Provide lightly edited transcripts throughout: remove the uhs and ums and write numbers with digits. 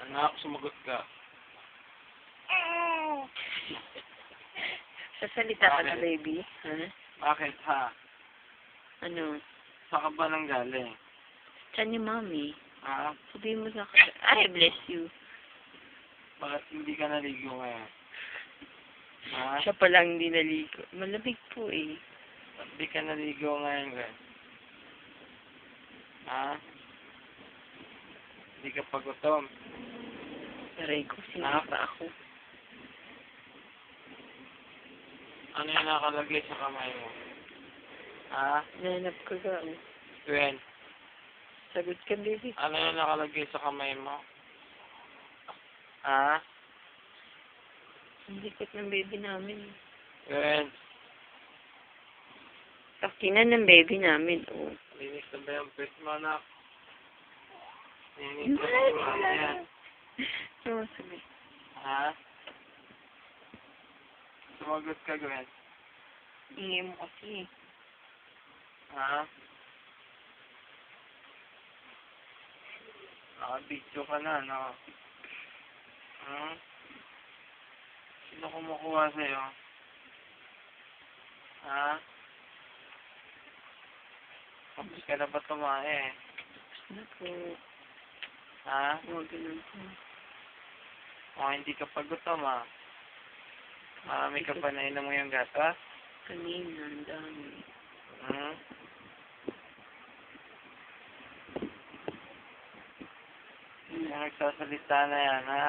Anak, sumagot ka. Sasalita ka na, Bakit? baby. Ha? Bakit ha? Ano? Saan ka ba nang galing? Saan yung mommy? Ha? Sabihin mo sa akin. Ay, bless you. Bakit hindi ka naligo ngayon? Ha? Siya pa lang hindi naligo. Malamig po eh. Ba't di ka naligo ngayon, guys? Ha? Hindi ka pa gutom. Aray ko, Ha? sinapa ako. Ano yung nakalagay sa kamay mo? Ha? Nanap ko ka. Oh. Gwen, Sagot ka, baby. ano yung nakalagay sa kamay mo? Ha? Ang likot ng baby namin. Gwen, Takinan ng baby namin. Oh. linis na ba yung pet mo, anak? Linis na ba yung pet yan? Oo, sabi. Ha? Sumagot ka, Gwen. Ingay mo kasi. Ha? Nakabidyo ka na, no? Hmm? Sino kumukuha sa'yo? Ha? Tapos ka na ba tumae? Ano po? Ha? Huwag ganun po. O, hindi ka pa gutom, ha? Marami ka pa nainom mo yung gatas? Kanina, ang dami. Hmm? Yung nagsasalita na yan, ha?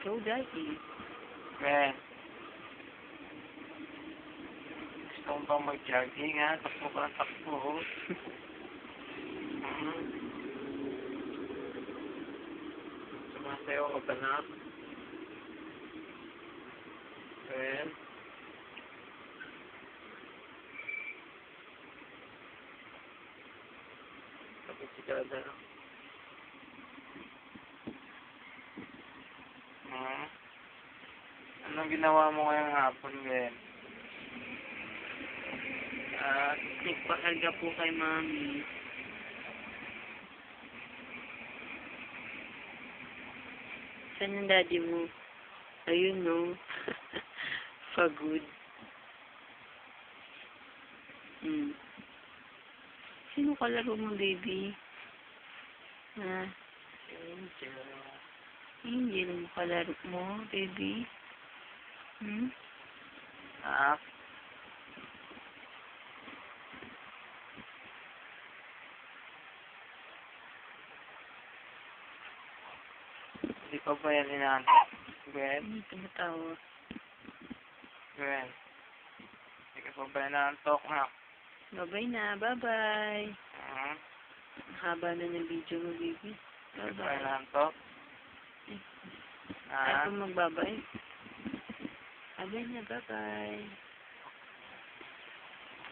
Go, daddy. Ben. Gusto mo bang mag-jogging, ha? Takbo ka ng takbo, oh. Hmm? Sumasayaw ka ba na? Ben. Tapos si Dada, no? Hmm? Anong ginawa mo ngayong hapon, Ben? Nagpakarga po kay mami. Saan ang daddy mo? Ayun, no? Pagod. Sino kalaro mo, baby? Ha? Angel. Angel mo kalaro mo, baby? Ha? Hindi pa ba yan inaantok? Gwen? Tumatawa. Gwen? Hindi ka pa ba inaantok, ha? Bye-bye na. Bye-bye. Hmm? Ang haba na ng video mo, baby. Hindi pa Bye-bye. inaantok? Ay, Ha? kung magbabay. Bye-bye na. Bye-bye.